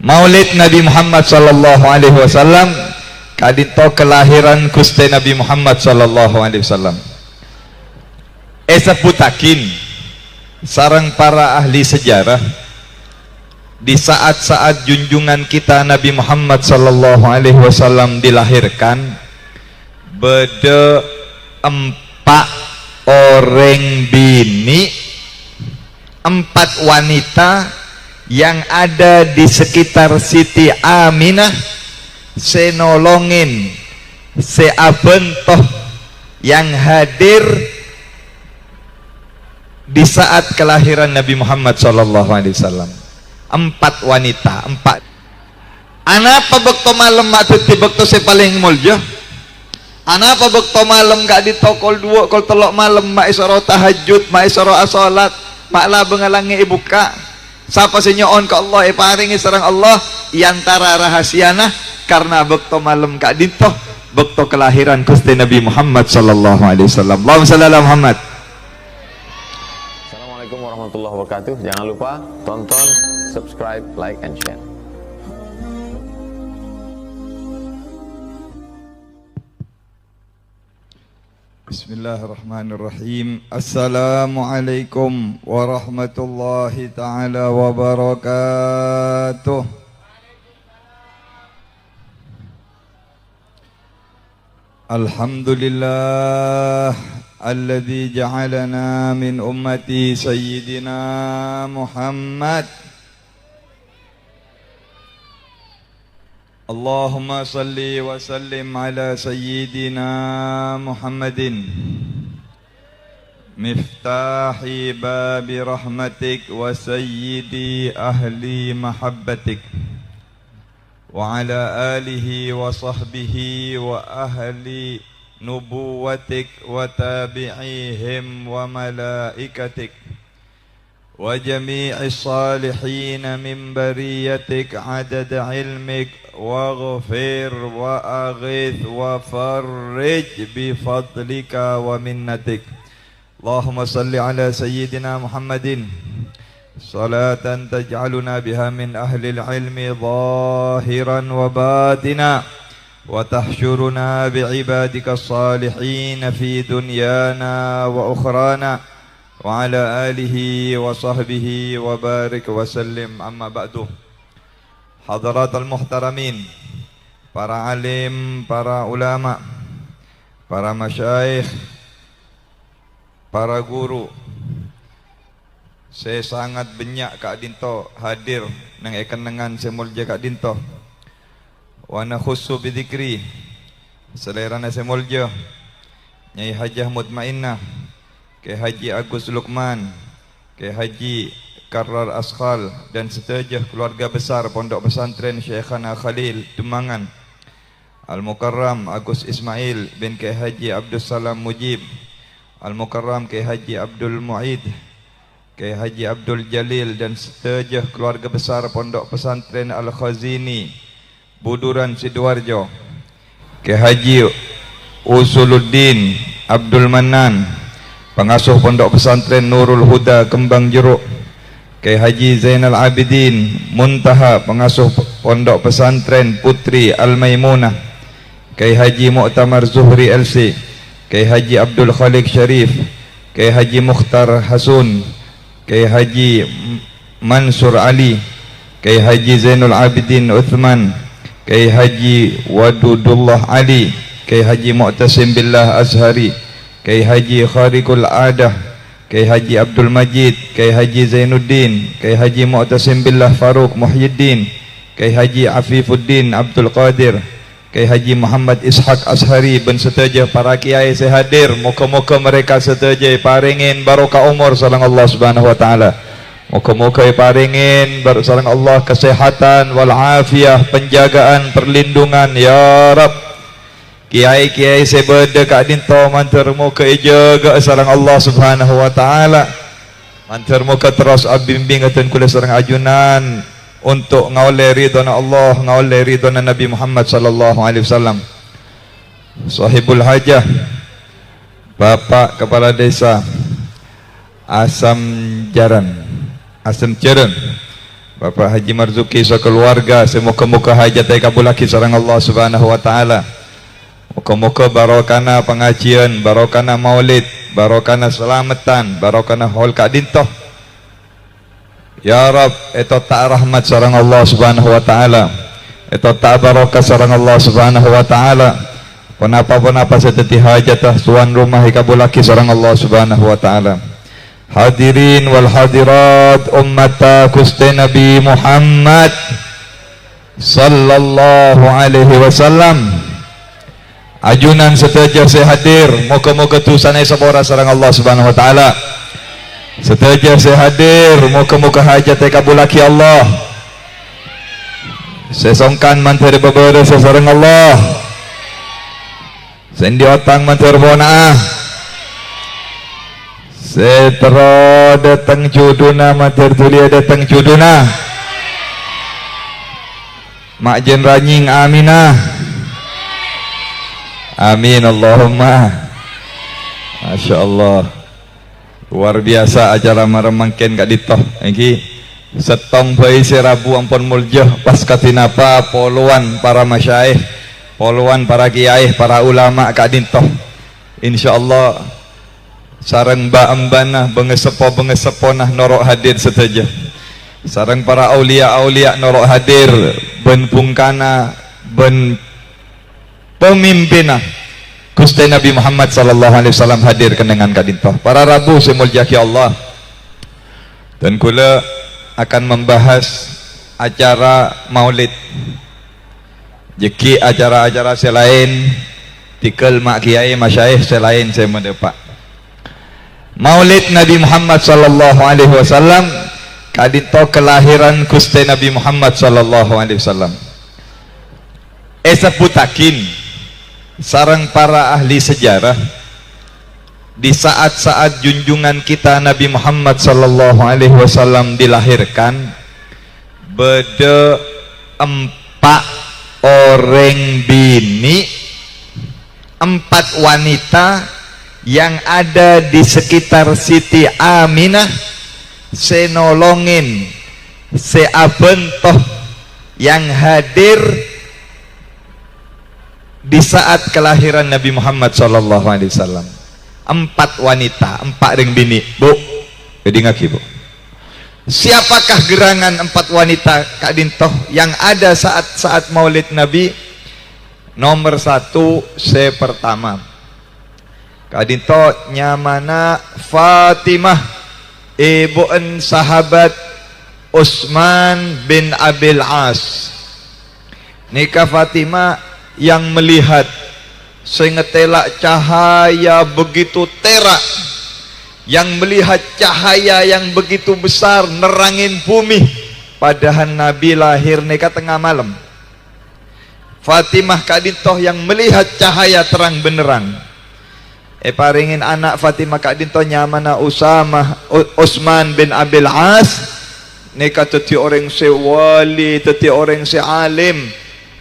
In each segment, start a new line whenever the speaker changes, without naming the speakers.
Maulid Nabi Muhammad sallallahu alaihi wasallam kadito kelahiran Gusti Nabi Muhammad sallallahu alaihi wasallam. Seputakin sareng para ahli sejarah di saat-saat junjungan kita Nabi Muhammad sallallahu alaihi wasallam dilahirkan, bede 4 orang bini, 4 wanita yang ada di sekitar Siti Aminah senolongin seabentoh yang hadir di saat kelahiran Nabi Muhammad sallallahu alaihi wasallam. 4 wanita, 4. Ana pabekto malam matuti bekto se paling mulya. Ana pabekto malam gak ditokol 2 kol 3 malam mak isoro tahajud, mak isoro asolat, mak la bengalangi ibuka. Sapa sinyoon ka Allah paringi sareng Allah iantara rahasiana karena bekto malam gak ditoh bekto kelahiran Gusti Nabi Muhammad sallallahu alaihi wasallam. Allahumma shalli ala Muhammad.
Assalamualaikum warahmatullahi wabarakatuh. Jangan lupa tonton, subscribe, like, and share.
Bismillahirrahmanirrahim. Assalamualaikum warahmatullahi ta'ala wabarakatuh. Alhamdulillah alladzi ja'alana min ummati sayyidina Muhammad. Allahumma salli wa sallim ala sayyidina Muhammadin miftahi babi rahmatik wa sayyidi ahli mahabbatik wa ala alihi wa sahbihi wa ahli nubuwatik wa tabi'ihim wa malaikatik wa jami'is salihin min bariyatik adad ilmik waghfir wa aghith wa farrij bi fadlika wa minnatik. Allahumma salli ala sayyidina Muhammadin salatan taj'aluna biha min ahli al-ilmi zahiran wa batina wa tahsyuruna bi'ibadika as-salihin fi dunyana wa ukhrana wa ala alihi wa sahbihi wa barik wa sallim. Amma ba'du. Hadaratul muhtaramin, para alim, para ulama, para masyayikh, para guru, saya sangat banyak Kak Dinto hadir nang ekenengan semulja Kak Dinto. Wa nakhussu bidzikri selerana semulja Nyai Hajah Mutmainnah, Ke Haji Agus Lukman, Ke Haji Karrar Askhal dan setajah keluarga besar Pondok Pesantren Syekhana Khalil Demangan, Al-Mukarram Agus Ismail bin Ke Haji Abdul Salam Mujib, Al-Mukarram Ke Haji Abdul Mu'id, Ke Haji Abdul Jalil dan setajah keluarga besar Pondok Pesantren Al-Khazini Buduran Sidoarjo, Ke Haji Usuluddin Abdul Manan, pengasuh Pondok Pesantren Nurul Huda Kembang Jeruk, Ke Haji Zainal Abidin Muntaha, pengasuh Pondok Pesantren Putri Al-Maimunah, Ke Haji Mu'tamar Zuhri LC, Ke Haji Abdul Khalik Syarif, Ke Haji Mukhtar Hasun, Ke Haji Mansur Ali, Ke Haji Zainul Abidin Uthman, Ke Haji Wadudullah Ali, Ke Haji Mu'tasim Billah Azhari, Ke Haji Khariqul Adah, Ke Haji Abdul Majid, Ke Haji Zainuddin, Ke Haji Mu'tasim Billah Faruq Muhyiddin, Ke Haji Afifuddin Abdul Qadir, Ke Haji Muhammad Ishaq Ashari ben setajah para kiai sehadir. Moga-moga mereka setajah paringin barokah umur sareng Allah Subhanahu wa taala. Moga-moga paringin sareng Allah kesehatan wal afiyah, penjagaan, perlindungan ya Rabb. Kiai-kiai sebeda Kak Dinto mantar muka ijaga sareng Allah Subhanahu wa taala. Mantar muka terus abimbing atan kula sareng ajunan untuk ngaule ridhona Allah, ngaule ridhona Nabi Muhammad sallallahu alaihi wasallam. Sahibul hajah, Bapak Kepala Desa Asam Jaran, Asam Jaran, Bapak Haji Marzuki sekeluarga, semoga-moga hajat ay kabulaki sareng Allah Subhanahu wa taala. Moga-moga barokana pengajian, barokana maulid, barokana selamatan, barokana haul kadintoh. Ya Rab, itu tak rahmat sareng Allah Subhanahu wa taala. Itu tak barokah sareng Allah Subhanahu wa taala. Penapa seteti hajatah tuan rumah ikabulaki sareng Allah Subhanahu wa taala. Hadirin wal hadirat ummata Gusti Nabi Muhammad sallallahu alaihi wasallam. Ajunan seteja saya hadir, moga-moga tusanai sabora sareng Allah Subhanahu wa taala. Seteja saya hadir, moga-moga hajat kabulaki Allah. Sesongkan mantir babere sareng Allah. Sendi otang mantir bona. Setero datang juduna mater tulia datang juduna. Mak jen ranying aminah. Amin Allahumma. Masya Allah. Luar biasa acara maremangken kak ditoh. Iki setong bayi serabu ampun muljah pas katinapa poluan para masyaikh, poluan para kiai, para ulama kak ditoh. Insyaallah sareng mbak-mbana bengesepo nah norok hadir seteja. Sareng para aulia norok hadir ben pungkana ben pemimpinah Gusti Nabi Muhammad sallallahu alaihi wasallam hadir kenengan kadintoh. Para rabu semuljaki Allah. Dan kula akan membahas acara maulid. Jeki acara-acara selain tikel mak kiai masyaikh selain saya mendepak. Maulid Nabi Muhammad sallallahu alaihi wasallam kadito kelahiran Gusti Nabi Muhammad sallallahu alaihi wasallam. Esa putakin sareng para ahli sejarah di saat-saat junjungan kita Nabi Muhammad sallallahu alaihi wasallam dilahirkan bede 4 orang bini, 4 wanita yang ada di sekitar Siti Aminah senolongin seabentoh yang hadir di saat kelahiran Nabi Muhammad sallallahu alaihi wasallam. 4 wanita, 4 ring bini, Bu. Jadi ngaki, Bu. Siapakah gerangan 4 wanita Kak Dintoh yang ada saat Maulid Nabi? Nomor 1 se pertama. Kak Dintoh nyamana Fatimah, ibuan sahabat Utsman bin Abil As. Nikah Fatimah yang melihat sengetela cahaya begitu terak, yang melihat cahaya yang begitu besar nerangin bumi, padahal Nabi lahir nikah tengah malam. Fatimah kadintoh yang melihat cahaya terang benerang. Paringin anak Fatimah kadintoh nyamana Utsman bin Abil As, nikah teti orang se wali, teti orang se alim.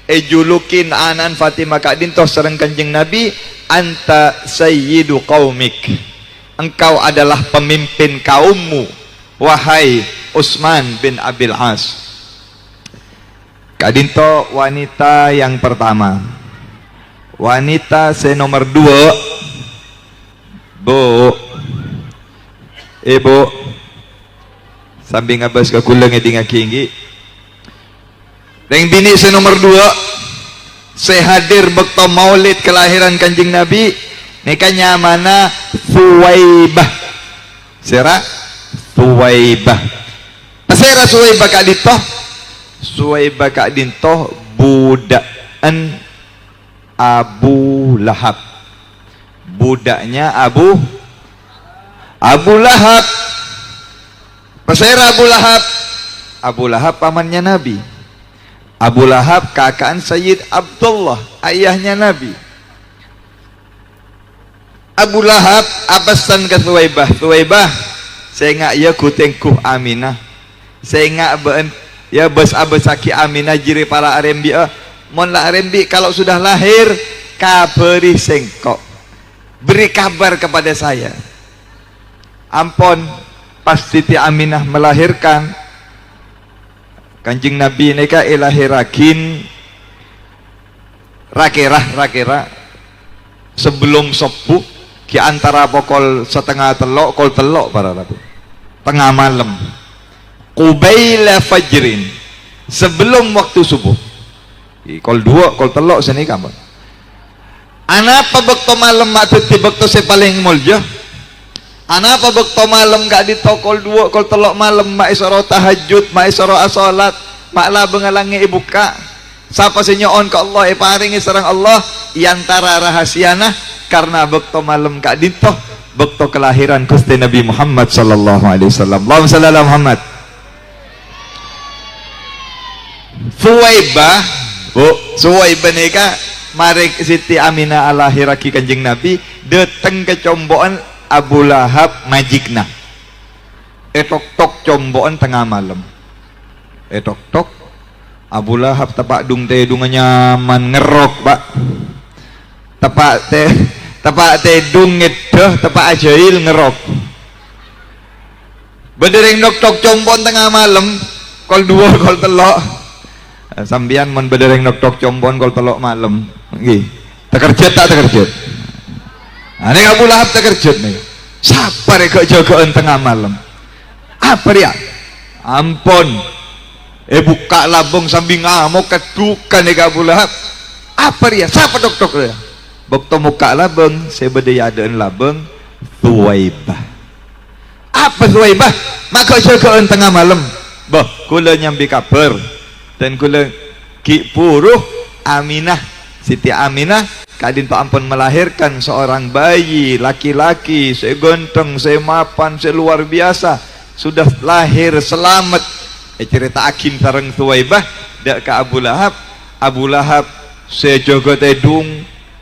Julukin anan Fatimah kadintoh sareng Kanjeng Nabi, anta sayyidu qaumik, engkau adalah pemimpin kaummu wahai Utsman bin Abil As. Kadinto wanita yang pertama. Wanita nomor 2, Bu, Ibu sambil ngabas kakulang eding akinggi. Yang bini nomor 2 sehadir bekto maulid kelahiran Kanjeng Nabi, nikahnya mana Suwaibah. Sera Suwaibah. Pasera Suwaibah Kak Dintoh. Suwaibah Kak Dintoh budakan Abu Lahab. Budaknya Abu Lahab. Pasera Abu Lahab. Abu Lahab pamannya Nabi. Abu Lahab kakaan Sayyid Abdullah, ayahnya Nabi. Abu Lahab abasan ke Suwaibah. Suwaibah, saya ngak ya kutengkuh Aminah. Saya ngak ya bes abesaki Aminah jiri para arembi. Mon la arembi kalau sudah lahir kaberi sengkok. Beri kabar kepada saya. Ampun, pas Siti Aminah melahirkan, Kanjeng Nabi ini ka ilahirakin rakira sebelum subuh ki antara pukul setengah telok kol telok para rabu tengah malam qubaila fajrin sebelum waktu subuh kol dua kol telok sini kamu ana apa bekto malam matuti bekto se paling mulya ana apa bekto malam gak di kol dua kol telok malam mak isoro tahajud mak isoro asolat mak lah bengalangi ibuka siapa senyoon ke Allah paringi sareng Allah iantara rahasiana karena bekto malam kak dito bekto kelahiran Gusti Nabi Muhammad sallallahu alaihi wasallam. Allahumma shalli ala Muhammad. Suwaibah nika mari Siti Aminah alahiraki Kanjeng Nabi deteng kecomboan Abu Lahab majikna. Etok-tok comboan tengah malam. Etok-tok Abu Lahab tapak dung teh dung nyaman ngerok pak. Tapak teh dung ngedeh tapak ajail ngerok. Bedereng nok-tok combon tengah malam kol dua kol telok. Sambian mun bedereng nok-tok combon kol telok malam. Nggih. Tekerjet tak tekerjet. Ane Abu Lahab tekerjet nih. Siapa rek jagaan tengah malam? Apa dia? Ampun. Buka labung sambil ngamuk kedukan nih Abu Lahab. Apa dia? Siapa dok dia? Waktu muka labung saya berdayaan labung Suwaibah. Apa Suwaibah? Maka jagaan tengah malam. Bah, kula nyambi kabar dan kula ki puruh Aminah, Siti Aminah kadin Pak ampun melahirkan seorang bayi laki-laki, saya ganteng, saya mapan, saya luar biasa, sudah lahir selamat. Cerita akin sareng Suwaibah dak ke Abu Lahab. Abu Lahab saya jaga tedung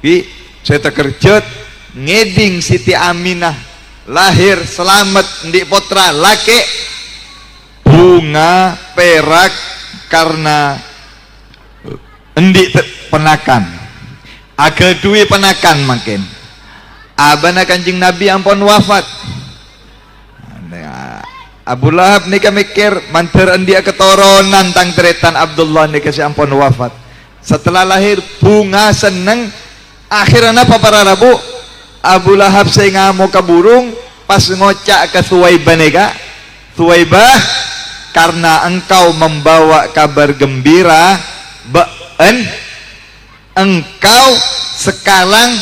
ki saya tekerjet ngeding Siti Aminah lahir selamat ndik potra laki bunga perak karena endik penakan agak duwe penakan makin abana Kanjeng Nabi ampun wafat. Abu Lahab nika mikir manteran dia ketoronan tang teretan Abdullah nika si ampun wafat. Setelah lahir bunga seneng akhirnya apa para rabu Abu Lahab saya ngamuk ke burung pas ngocak ke Suwaibah nika Suwaibah karena engkau membawa kabar gembira engkau sekarang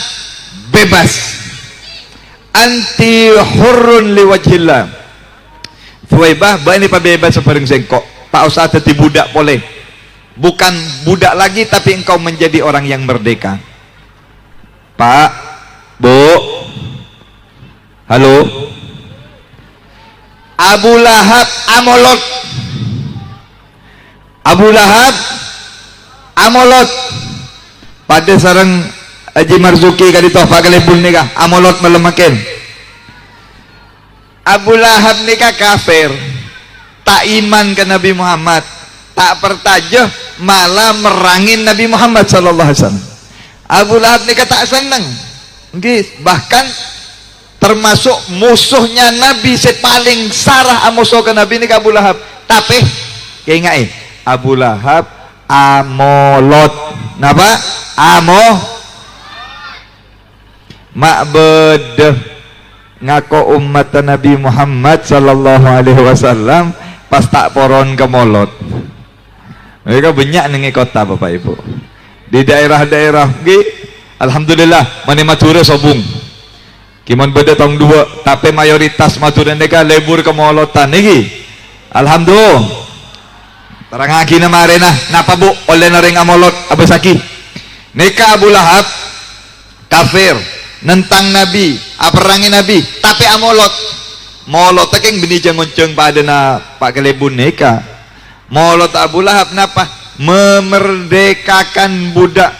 bebas anti hurun liwajillah. Suwaibah ini pabebas separing sengkok tak usah jadi budak boleh bukan budak lagi tapi engkau menjadi orang yang merdeka. Pak Bu halo Abu Lahab amolot Abu Lahab amolot pada sarang Haji Marzuki kali toh Pak Kalebul nikah amolot melemakin Abu Lahab nikah kafir tak iman ke Nabi Muhammad tak pertajah malah merangin Nabi Muhammad sallallahu alaihi wasallam. Abu Lahab nikah tak seneng bahkan termasuk musuhnya Nabi paling sarah musuh ke Nabi nikah Abu Lahab tapi kayak Abu Lahab amolot napa mak bedeh ngaku umat Nabi Muhammad sallallahu alaihi wasallam pas tak poron ke molot. Mereka banyak nengi kota Bapak Ibu di daerah-daerah alhamdulillah mana Madura sobung kiman beda tahun 2 tapi mayoritas Madura mereka lebur ke molotan niki alhamdulillah terang lagi nama arena napa Bu oleh naring amolot abasaki neka Abu Lahab kafir nentang Nabi perangin Nabi tapi amolot molot tekeng bini jangonceng pada na Pak Kelebun neka molot Abu Lahab napa memerdekakan budak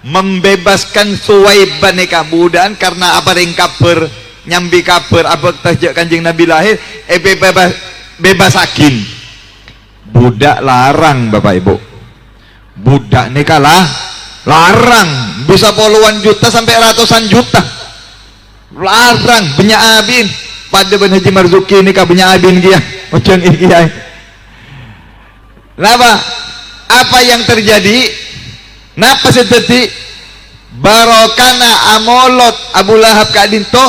membebaskan Suwaibah neka budak karena apa ring kabar nyambi kabar apa tajak Kanjeng Nabi lahir bebas akin budak larang Bapak Ibu budak neka larang bisa puluhan juta sampai ratusan juta larang banyak abin pada Ben Haji Marzuki ini kah banyak abin dia macam ini Napa? Apa yang terjadi? Napa seperti barokana amolot Abu Lahab kadinto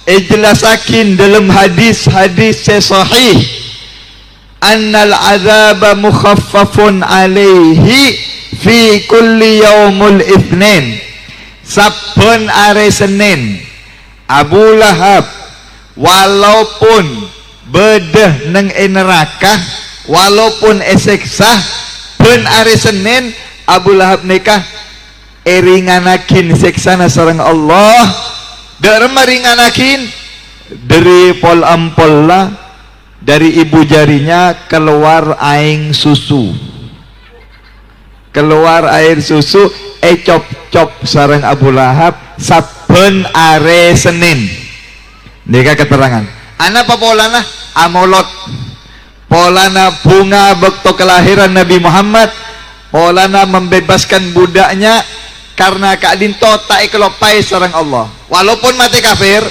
ijlasakin dalam hadis-hadis sahih annal azaba mukhaffafun alaihi fi kulli yaumul itsnin. Saben are Senin Abu Lahab walaupun bedeh neng neraka, walaupun eseksa ben are Senin Abu Lahab nikah ringanakin seksana sareng Allah. Dek ringanakin dari pol ampollah, dari ibu jarinya keluar aing susu, keluar air susu cop-cop sareng Abu Lahab saben are Senin. Nika keterangan ana apa polana amolot, polana bunga bekto kelahiran Nabi Muhammad, polana membebaskan budaknya karena Kak Dinto tak kelopai sareng Allah, walaupun mati kafir,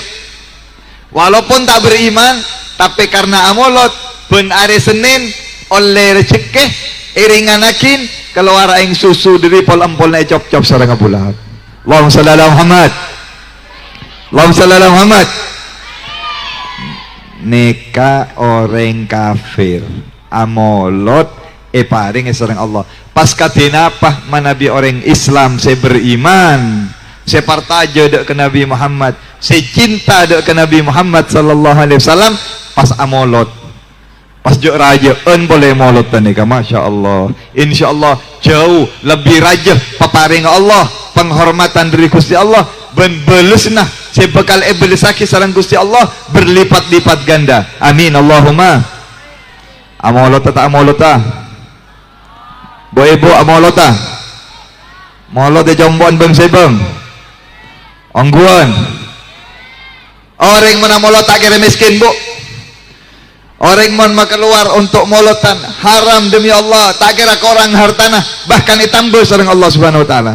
walaupun tak beriman, tapi karena amolot ben are Senin oleh rezeki iringanakin keluar aing susu dari pol empolna cop-cop sareng Abu Lahab. Allahumma shalli ala Muhammad, Allahumma shalli ala Muhammad. Neka orang kafir amolot paring sareng Allah. Pas kadina apa manabi orang Islam saya beriman, saya partaja dek ke Nabi Muhammad, saya cinta dek ke Nabi Muhammad sallallahu alaihi wasallam. Pas amolot, pas jok raja boleh molot nika, masya Allah, insya Allah jauh lebih raja paparing Allah penghormatan dari Gusti Allah, ben belusnah saya bakal belusaki sareng Gusti Allah berlipat-lipat ganda. Amin Allahumma. Amolot tak amolot ta bo ibu amolot ta molot de jombon beng sebeng ongguan orang mana molot tak kira miskin bu, orang mon keluar untuk molotan haram demi Allah, tak kira korang hartana bahkan ditambah sareng Allah subhanahu wa ta'ala.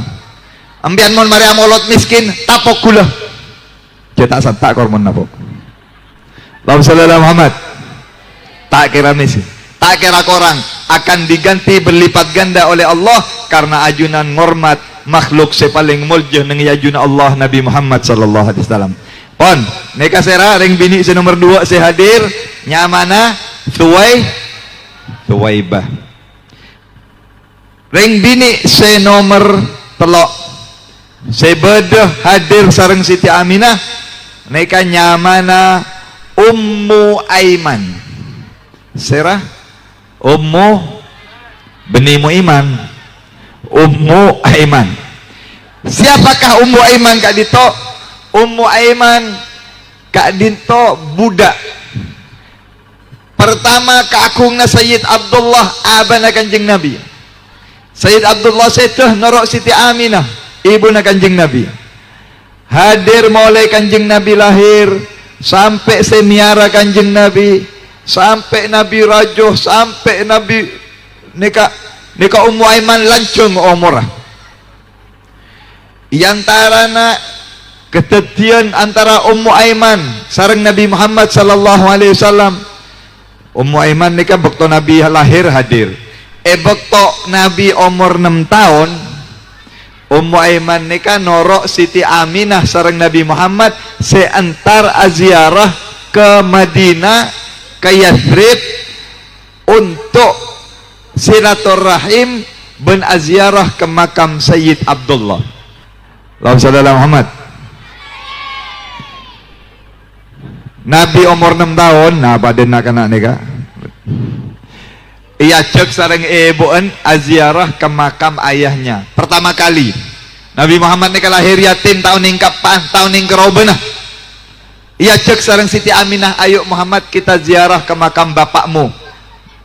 Ambian mon mari amolot miskin tapok gula cetak santak kormon napok. Allahumma shalli ala Muhammad. Tak kira miskin, tak kira korang akan diganti berlipat ganda oleh Allah karena ajunan ngormat makhluk sepaling muljah nang ajuna Allah Nabi Muhammad sallallahu alaihi wasallam. Pon neka sera ring bini se nomor 2 se hadir nyamana Thuwaibah. Ring bini se nomor 3 se bedah hadir sareng Siti Aminah neka nyamana Ummu Aiman. Serah Ummu benimu iman, Ummu Aiman. Siapakah Ummu Aiman Kak Dito? Ummu Aiman Kak Dinto budak pertama keakungna Sayyid Abdullah abana Kanjeng Nabi. Sayyid Abdullah setuh norok Siti Aminah ibuna Kanjeng Nabi. Hadir mulai Kanjeng Nabi lahir sampai semiara Kanjeng Nabi, sampai Nabi rajuh, sampai Nabi nikah Ummu Aiman lancung umurah. Yantarana ketetian antara Ummu Aiman sareng Nabi Muhammad sallallahu alaihi wasallam. Ummu Aiman nikah bekto Nabi lahir hadir. Bekto Nabi umur 6 tahun Ummu Aiman nikah norok Siti Aminah sareng Nabi Muhammad seantar aziarah ke Madinah ke Yathrib untuk silaturahim ben aziarah ke makam Sayyid Abdullah. Allahumma shalli ala Muhammad. Nabi umur 6 tahun nah badan nak anak nikah ia cek sareng ibuan aziarah ke makam ayahnya pertama kali. Nabi Muhammad nikah lahir yatim tahun ning kapan tahun ning kerobena. Ia cek sareng Siti Aminah, ayo Muhammad kita ziarah ke makam bapakmu.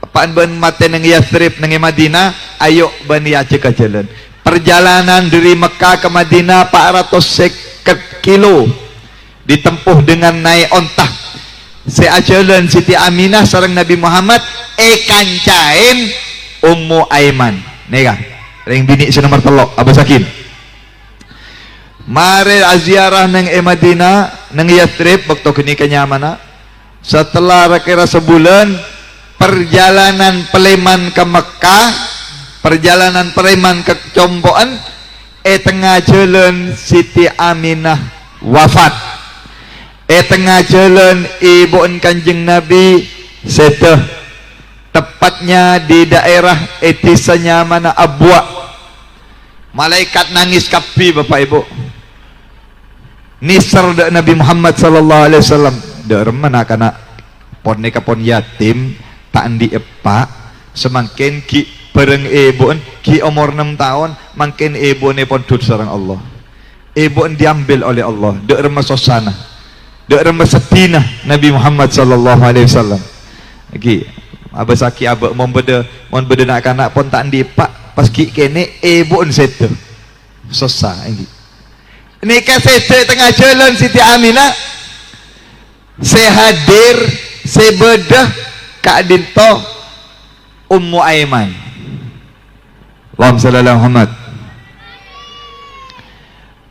Apaan ben mate nang Yathrib nang Madinah, ayo ben ia cek ke jalan. Perjalanan dari Mekah ke Madinah 450 kilo ditempuh dengan naik ontah. Seajalan Siti Aminah sareng Nabi Muhammad kancain Ummu Aiman. Nika, ring bini nomor 3 Abu Sakin. Mari aziarah nang Madinah nang Yathrib waktu kini kenyamana. Setelah kira sebulan perjalanan Peleman ke Mekah, perjalanan Peleman ke Comboan, tengah jalan Siti Aminah wafat. Tengah jalan ibu Kanjeng Nabi setuh, tepatnya di daerah etisanya mana Abwa. Malaikat nangis kapi Bapak Ibu. Nisar dak Nabi Muhammad sallallahu alaihi wasallam dak remana kana pon neka pon yatim tak andi epak semakin ki bareng ibu ki umur 6 tahun makin ibu ne pon dud sareng Allah. Ibu diambil oleh Allah dak remah sosana dak remah setina Nabi Muhammad sallallahu alaihi wasallam. Ki abasaki abak mon beda nak kanak pon tak andi epak pas ki kene ibu setu sosa iki. Nikah sete tengah jalan Siti Aminah sehadir sebedah Kak Dinto Ummu Aiman. Allahumma shalli ala Muhammad.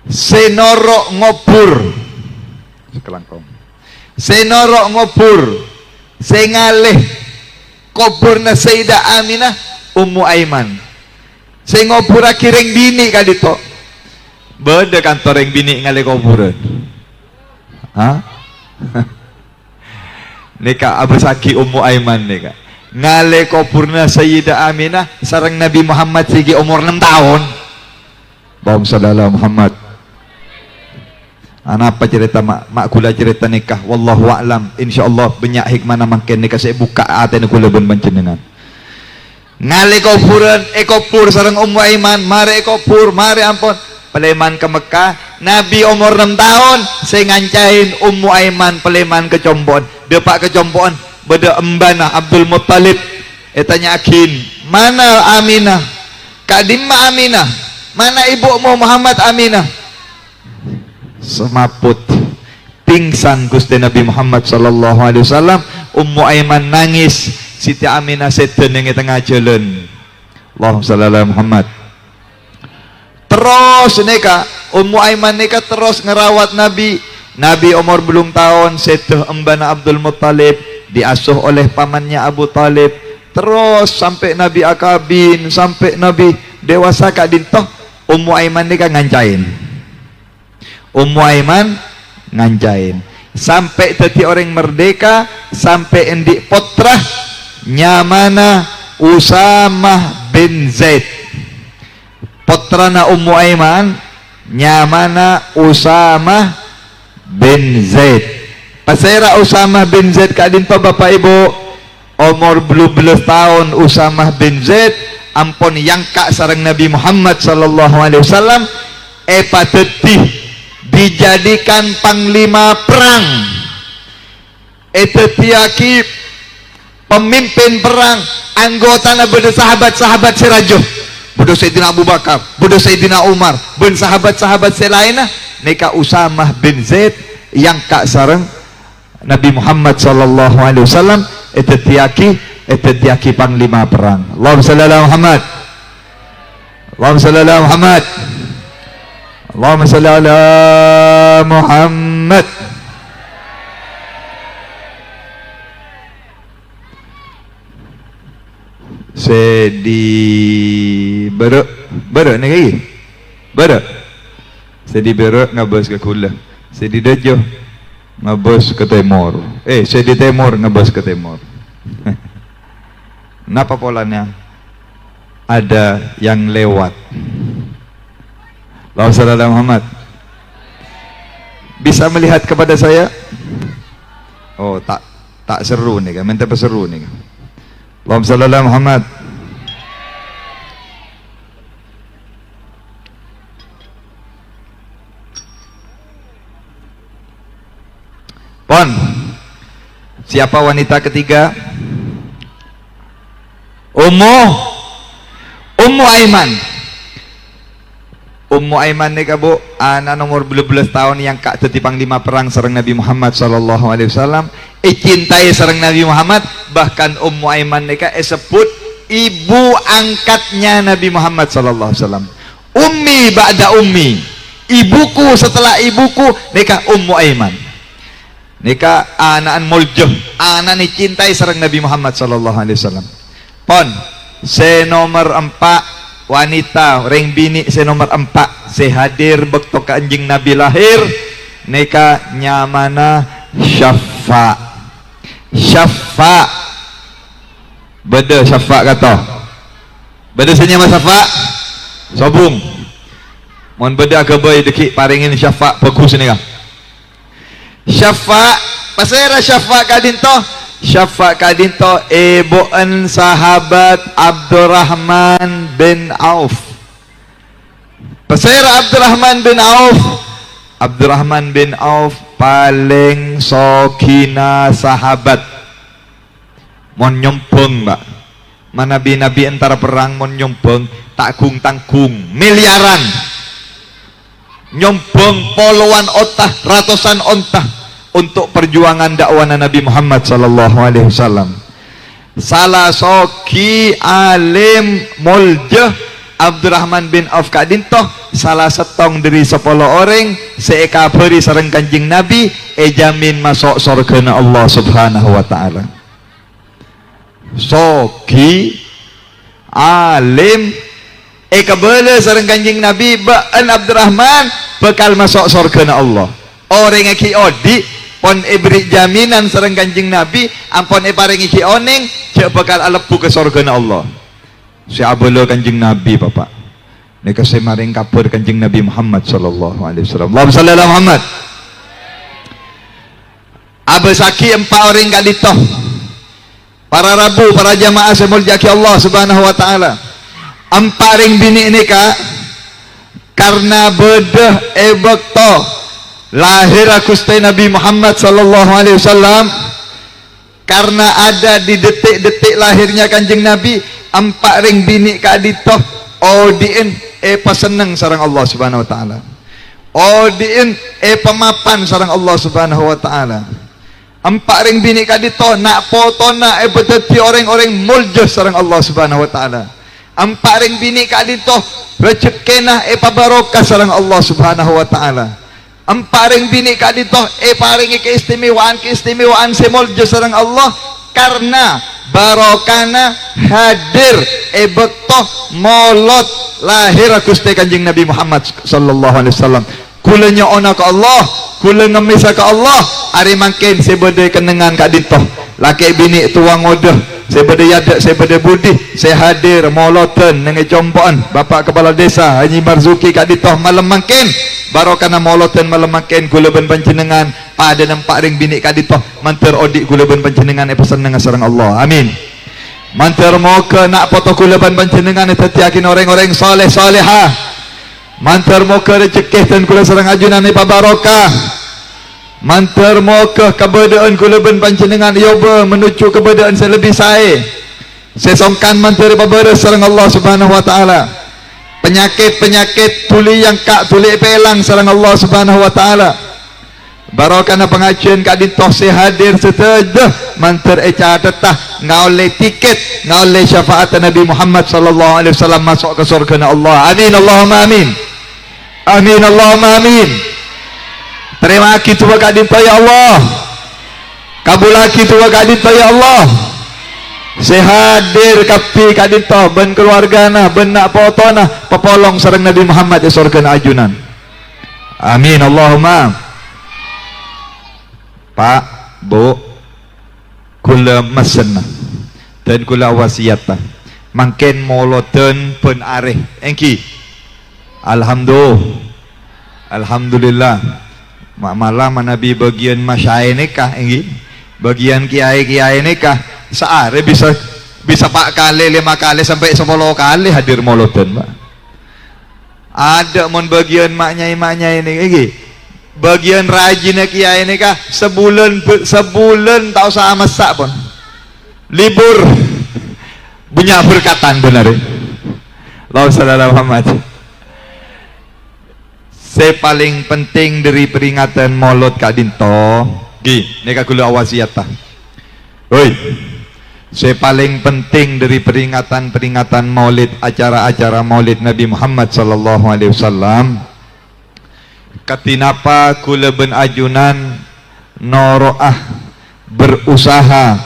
Senorok ngopur sekelangkong. Senorok ngopur sengalih kuburna Sayyidah Aminah Ummu Aiman. Sing ngopur kiring bini Kak Dinto. Beda kantor yang bini ngale kuburan. Hah? Nika abasaki Ummu Aiman nika. Ngale kuburna Sayyidah Aminah sareng Nabi Muhammad sigi umur 6 tahun. Allahumma shalli ala Muhammad. Ana apa cerita mak kula cerita nikah wallahu a'lam. Insyaallah banyak hikmah makin nikah saya buka atene kula ben panjenengan. Ngale kuburan kubur sareng Ummu Aiman, mare kubur, mare ampun. Peleman ke Mekah, Nabi umur 6 tahun saya ngancain Ummu Aiman Peleman ke Combon, depak ke Combon beda embana Abdul Muttalib. Tanya akin mana Aminah, kadimma Aminah, mana ibumu Muhammad Aminah. Semaput pingsan Gusti Nabi Muhammad sallallahu alaihi wasallam. Ummu Aiman nangis, Siti Aminah seden yang tengah jalan. Allahumma shalli ala Muhammad. Terus neka Ummu Aiman neka terus ngerawat Nabi. Nabi umur belum tahun setuh embana Abdul Muttalib diasuh oleh pamannya Abu Talib. Terus sampai Nabi akabin, sampai Nabi dewasa Kak Dintoh, Ummu Aiman neka ngancain. Ummu Aiman ngancain sampai tadi orang merdeka, sampai endik potrah nyamana Usamah bin Zaid. Putrana Ummu Aiman nyamana Usamah bin Zaid. Pasera Usamah bin Zaid Kak Dinto Bapak Ibu umur belum tahun. Usamah bin Zaid ampun yang kak sareng Nabi Muhammad sallallahu alaihi wasallam pateti dijadikan panglima perang. Etetiaki pemimpin perang, anggota beda sahabat-sahabat serajuh. Bodoh Sayyidina Abu Bakar, bodoh Sayyidina Umar, ben sahabat-sahabat selainnya. Nika Usamah bin Zaid yang kak sareng Nabi Muhammad sallallahu alaihi wasallam etetiaki panglima perang. Allahumma shalli ala Muhammad. Allahumma shalli ala Muhammad. Allahumma shalli ala Muhammad. Sedi berek ni lagi berek sedi berek ngabas ke kula, sedi dajo ngabas ke timur, sedi timur ngabas ke timur. Napa polanya? Ada yang lewat. Allahumma shalli ala Muhammad. Bisa melihat kepada saya? Oh, tak seru nih kan, minta peseru nih kan. Allahumma shalli ala Muhammad. Pon, siapa wanita ketiga? Ummu Aiman. Ummu Aiman ni kabu anak nomor 12 tahun yang kak jadi panglima perang sareng Nabi Muhammad sallallahu alaihi wasallam. Cintai sareng Nabi Muhammad, bahkan Ummu Aiman ni kak sebut ibu angkatnya Nabi Muhammad sallallahu alaihi wasallam. Ummi ba'da ummi, ibuku setelah ibuku, ni kak Ummu Aiman. nika anaan muljuh, anak ni cintai sareng Nabi Muhammad sallallahu alaihi wasallam. Pon se nomor 4 wanita ring bini se nomor 4 se hadir bekto kanjing Nabi lahir nika nyamana Syafa. Syafa beda Syafa kata beda senyama Syafa sobung mon beda ke boy deki paringin Syafa bagus ni kah Syafa pasera Syafa kadinto Syafa kadinto ibuan sahabat Abdurrahman bin Auf. Pasera Abdurrahman bin Auf. Abdurrahman bin Auf paling sokina sahabat. Mon nyompong mbak. Mana nabi antara perang mon nyompong takgung tanggung miliaran. Nyompong poluan otah ratusan ontah untuk perjuangan dakwah Nabi Muhammad sallallahu alaihi wasallam. Salah soki alim muljah Abdurrahman bin Auf kadintoh salah setong dari 10 orang seekabari sareng kanjing Nabi jamin masuk surga Allah subhanahu wa ta'ala. Soki alim kabala sareng kanjing Nabi ba'an Abdurrahman bakal masuk surga Allah. Orang yang kiodi pon beri jaminan sareng kanjing Nabi ampun paringi ki oneng cek bakal alepu ke surga Allah. Si abelo kanjing Nabi bapak nika saya maring kapur kanjing Nabi Muhammad sallallahu alaihi wasallam. Allahumma shalli ala Muhammad. Abesaki 4 orang kalitoh para rabu para jamaah semuljaki Allah subhanahu wa ta'ala 4 ring bini nika karena bedah bekto lahir Gusti Nabi Muhammad sallallahu alaihi wasallam karena ada di detik-detik lahirnya kanjeng Nabi 4 ring bini kaditoh odien paseneng sareng Allah subhanahu wa ta'ala odien pemapan sareng Allah subhanahu wa ta'ala 4 ring bini kaditoh nak potona beteti orang-orang muljah sareng Allah subhanahu wa ta'ala 4 ring bini kaditoh rezekina pabarokah sareng Allah subhanahu wa ta'ala 4 ring bini kaditoh paringi keistimewaan semulja sareng Allah karena barokana hadir bektoh molot lahir Gusti kanjing Nabi Muhammad sallallahu alaihi wasallam. Kula nyoona ka Allah, kula ngemisa ka Allah, ari mangkin sebede kenengan kaditoh laki bini tuang ngodoh sebede yadak sebede budi saya hadir moloten nenge compoan Bapak Kepala Desa Haji Marzuki kaditoh malam mangkin barokana moloten malam mangkin kula ben panjenengan pada 4 ring bini kaditoh manter odik kula ben panjenengan peseneng sareng Allah. Amin. Manter moga nak foto kula ben panjenengan tetiakin orang-orang saleh salehah. Manter moga rezeki dan kula sareng ajunan barokah. Manter moga kebedaan kula ben panjenengan yoba menuju kebedaan selebih sae. Sesongkan manter babares sareng Allah subhanahu wa ta'ala. Penyakit-penyakit tuli yang kak tuli pelang sareng Allah subhanahu wa ta'ala. Barokana pengajian kaditoh hadir setelah manter catatah ngaule tiket ngaule syafaat Nabi Muhammad sallallahu alaihi wasallam masuk ke surga Allah. Amin Allahumma amin. Amin Allahumma amin. Terima kasih Tuhan kadintoh ya Allah. Kabulaki Tuhan kadintoh ya Allah. Sehadir kapi kadintoh ben keluargana ben nak potona pepolong sareng Nabi Muhammad di surga ajunan. Amin Allahumma. Pak, Bu, kula mesen dan kula wasiat mangken moloten pen areh engki alhamdulillah malam Nabi bagian masyai nikah engki bagian kiai nikah seare bisa pak kali 5 kali sampai 10 kali hadir moloten Pak. Ada mon bagian maknyai ini engki bagian rajin kiai ini kah sebulan tak usah masak pun libur punya berkatan benar ya. Allahumma shalli ala Muhammad. Paling penting dari peringatan Maulud kadinto gi neka kula wasiat ta. Oi. Paling penting dari peringatan Maulid acara-acara Maulid Nabi Muhammad sallallahu alaihi wasallam katinapa kula ben ajunan noro'ah, berusaha,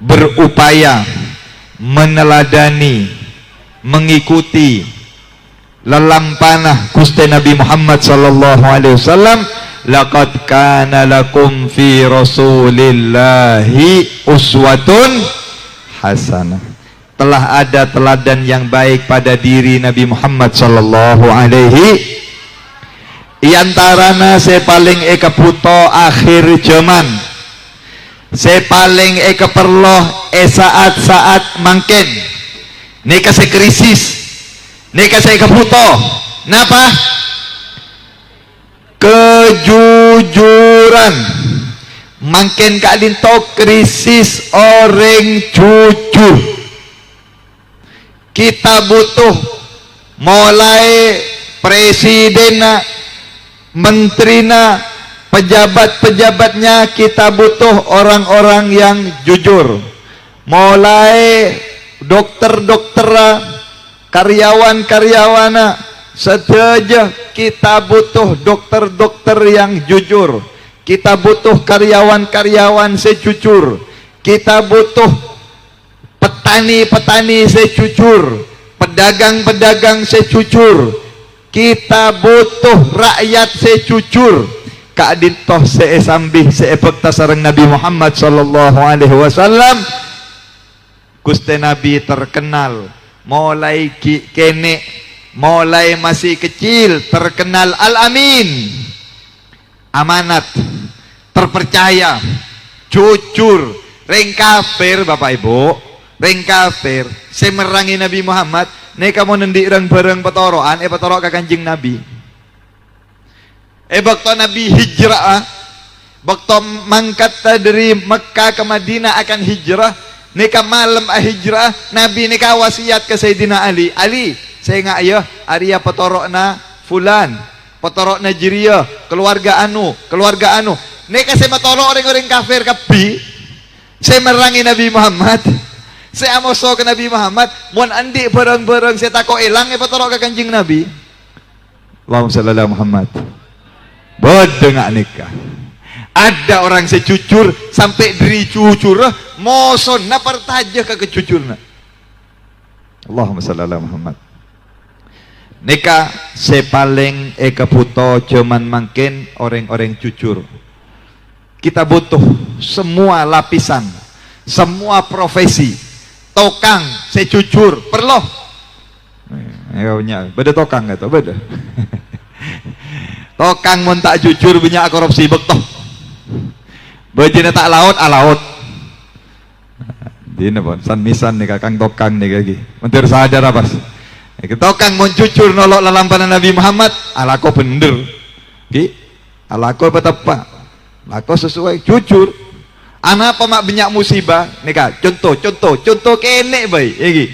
berupaya meneladani, mengikuti lelampanah Gusti Nabi Muhammad sallallahu alaihi wasallam. Laqad kana lakum fi rasulillahi uswatun hasanah. Telah ada teladan yang baik pada diri Nabi Muhammad sallallahu alaihi. Iantarana saya paling ekaputo akhir zaman, saya paling ekaperloh saat-saat mangken neka saya krisis, neka saya ekaputo napa? Kejujuran. Mangken kadinto krisis orang jujur. Kita butuh mulai presiden, menterina, pejabat-pejabatnya, kita butuh orang-orang yang jujur. Mulai dokter-dokter, karyawan-karyawana, setuju, kita butuh dokter-dokter yang jujur. Kita butuh karyawan-karyawan sejujur. Kita butuh petani-petani sejujur, pedagang-pedagang sejujur. Kita butuh rakyat sejujur. Kak dintoh seesambih seepekta sareng Nabi Muhammad sallallahu alaihi wasallam. Gusti Nabi terkenal mulai kene, mulai masih kecil terkenal al-amin, amanat, terpercaya, jujur. Reng kafir Bapak Ibu, reng kafir semerangi Nabi Muhammad. Nek kamu nendik reng bareng petoroan, petorok ke Kanjeng Nabi. Waktu Nabi hijrah, waktu mangkat dari Mekah ke Madinah akan hijrah, neka malam hijrah, Nabi neka wasiat ke Sayyidina Ali. Ali, saya nggak ya, Arya petorokna fulan, petorokna jiria, keluarga anu. Neka saya metorok orang-orang kafir kapi, saya merangi Nabi Muhammad. Saya amoso ke Nabi Muhammad, mohon andi bareng-bareng saya takut elang petorok ke Kanjeng Nabi. Allahumma shalli ala Muhammad. Bodoh nggak nikah. Ada orang sejujur sampai diri jujur, moson na pertaja ke kejujurna. Allahumma shalli ala Muhammad. Nikah sepaling ekaputo cuman mungkin orang-orang jujur. Kita butuh semua lapisan, semua profesi. Tokang sejujur perlu. Beda tokang nggak tuh beda. Tokang mun tak jujur punya korupsi bektoh. Bejina tak laut alaut. Dina pun san misan nih kakang tokang nih lagi. Mentir sadar apa? Tokang mun jujur nolok lalampanan Nabi Muhammad, alako bener. Ki, alako betapa? Lako sesuai jujur. Anak pemak banyak musibah nih kak. Contoh kenek baik. Iki.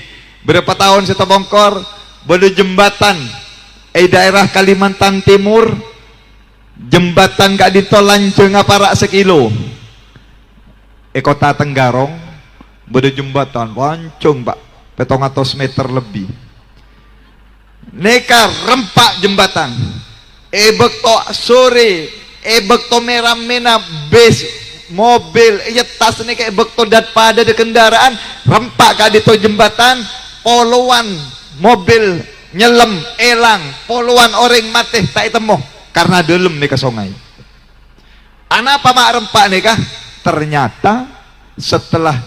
Berapa tahun saya bongkor pada jembatan daerah Kalimantan Timur, jembatan gak ditolanjeng aparak sekilo. Kota Tenggarong pada jembatan wancung pak 700 meter lebih. Neka rempak jembatan. Bekto sore, bekto merah mena base mobil, tas ini kayak bekto dat pada de kendaraan rempak kak dito jembatan, poluan mobil nyelam elang, poluan orang mati tak temu karena delem nih ke sungai. Anak apa mak rempak nih kah? Ternyata setelah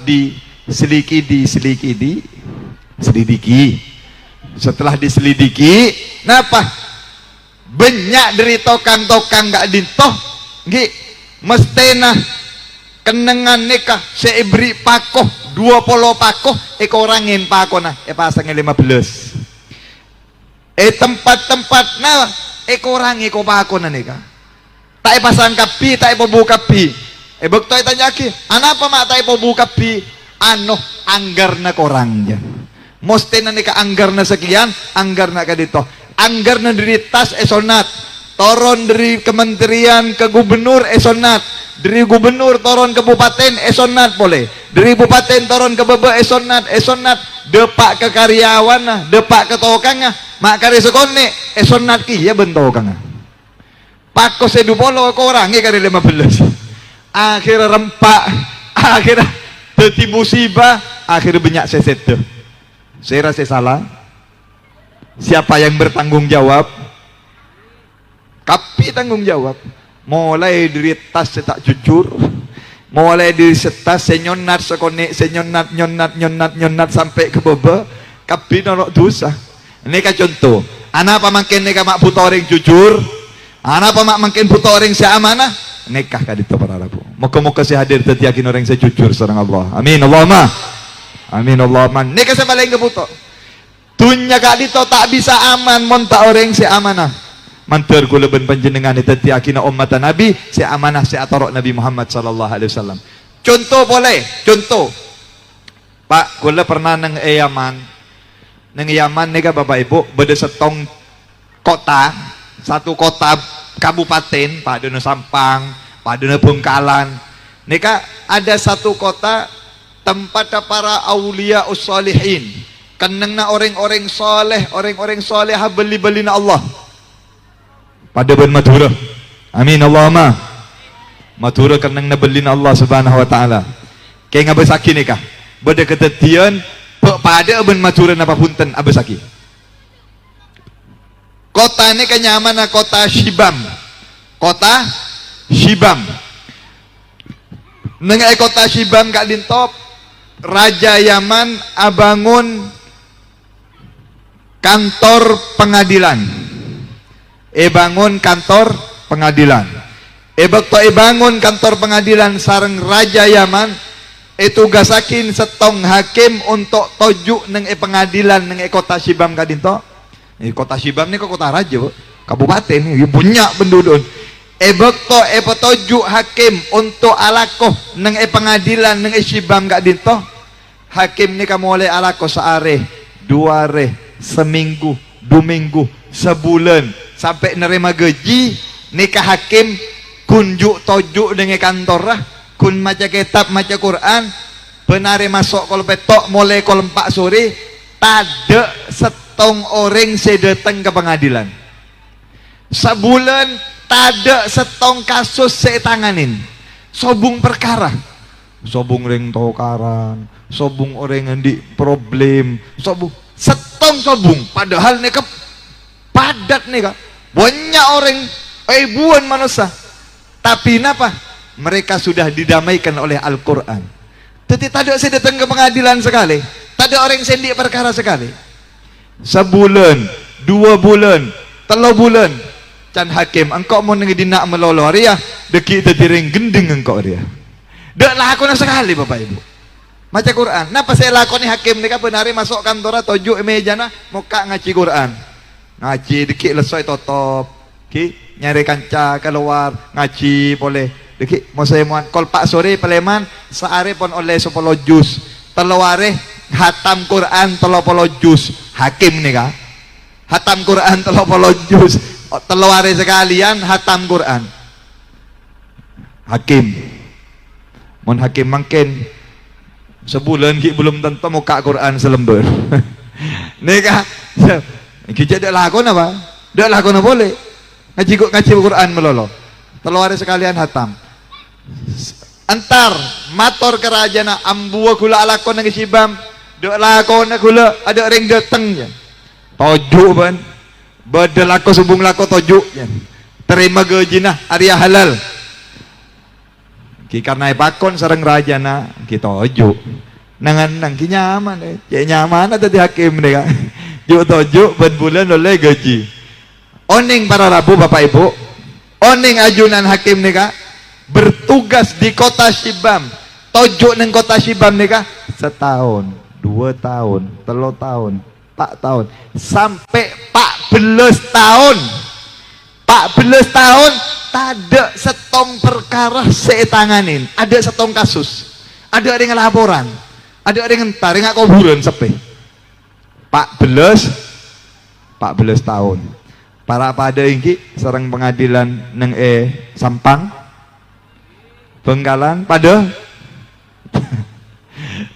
diselidiki, napa? Banyak dari tokang-tokang gak dintoh, mestena kenengan nikah seibri pakoh 20 pakoh orangin pakoh nah pasangnya 15 tempat-tempat nah orang pakoh nah nikah tak pasang kapi tak pobu kapi bekto tanya ki anapa mak tak pobu kapi anggarna korangnya mostena nikah anggarna sekian anggarna kadito anggarna dari tas esonat toron dari kementerian ke gubernur esonat dari gubernur toron ke bupaten esonat boleh dari bupaten toron ke bebe esonat depak ke karyawan depak ke tokangnya mak kari sekone esonat ki ya bentokangnya Pakos edu polo ko orangnya kali 15. Akhirnya rempak, akhirnya dadi musibah, akhirnya banyak seset tuh. Saya rasa salah. Siapa yang bertanggung jawab? Kapi tanggung jawab. Mulai dari tas saya tak jujur, mulai dari setas saya nyonat sekonek, saya nyonat sampai ke bebe. Kapi nolok dosa. Ini kan contoh. Anak apa makin nikah mak buta orang jujur, anak apa mak makin buta orang seamanah, nikah kan itu para rabu. Moga-moga saya hadir tetiakin orang saya jujur sareng Allah. Amin Allahumma. Amin Allahumma. Nikah saya paling kebuta. Dunia kak dito tak bisa aman monta orang seamanah. Mantur kula ben panjenengan tetiakin umat Nabi seamanah seatorok Nabi Muhammad sallallahu alaihi wasallam. Contoh boleh, contoh. Pak, kula pernah nang Yaman. Nang Yaman nih Bapak Ibu, beda setong kota, satu kota kabupaten, padana Sampang, padana Bengkalan. Nika ada satu kota tempat para aulia ussalihin. Kenengna orang-orang soleh beli-beli na Allah. Pada ben Madura. Amin Allahumma. Madura kenengna beli na Allah Subhanahu wa taala. Kayak ngabesaki nika. Beda ketetian pada ben Madura napa punten abesaki. Kota ini kenyaman kota Shibam. Kota Shibam. Nengai kota Shibam kak dintop Raja Yaman abangun kantor pengadilan. Bangun kantor pengadilan. Bakto bangun kantor pengadilan sareng Raja Yaman tugasakin setong hakim untuk tojuk neng pengadilan neng kota Shibam kadinto. Kota Shibam ini kota raja, kabupaten ini punya penduduk. Bakto tojuk hakim untuk alakoh neng pengadilan neng Shibam kadinto. Hakim ini kamu oleh alakoh seare, 2 hari, seminggu, 2 minggu, sebulan sampai nerima gaji. Nikah hakim kunjuk tojuk dengan kantor lah. Kun maca kitab, maca Quran, penari masuk kalau petok mulai kalau 4 sore, tada setong orang sedatang ke pengadilan. Sebulan tada setong kasus saya tanganin. Sobung perkara, sobung ring tokaran, sobung orang yang di problem, sobung setong sobung. Padahal nih padat nih banyak orang, ribuan manusia. Tapi kenapa? Mereka sudah didamaikan oleh Al-Quran. Tapi tak ada saya datang ke pengadilan sekali, tak ada orang sendik perkara sekali. Sebulan, 2 bulan, 3 bulan, can hakim engkau mau nengi dinak melolo dia deki tadiring gendeng engkau dia. Dak lakon sekali Bapak Ibu. Maca Quran. Napa saya lakoni hakim nika benari masuk kantor tojuk mejana muka ngaji Quran. Ngaji deki lesoi totop. Ki nyari kanca keluar ngaji boleh. Deki mau saya muan kol pak sore peleman seare pon oleh 10 juz. Telaware hatam Quran 30 juz. Hakim nih kah? Hatam Quran 30 juz. Telaware sekalian hatam Quran. Hakim. Mon hakim mungkin sebulan ki belum tentu muka Quran selembar. Nih kah? Kita dak lakon apa? Dak lakon apa boleh? Ngaji Quran melolo. Telaware sekalian hatam. Antar mator kerajaan ambua gula alakon nang Shibam dok lakon gula ada ring dateng ya tojuk ban badal lako subung lako tojuk ya terima gaji nah area halal ki karena pakon sareng rajana kita tojuk nangan nang ki nyaman nyaman ada di hakim deh juk tojuk ban bulan oleh gaji oning para rabu Bapak Ibu oning ajunan hakim nih kak bertugas di kota Shibam tojuk neng kota Shibam nih kah 1 tahun 2 tahun 3 tahun 4 tahun sampai 14 tahun 14 tahun tada setong perkara saya tanganin ada setong kasus ada yang laporan ada yang entar yang kuburan sepe 14 tahun para pada ini serang pengadilan neng Sampang Bengkalan pada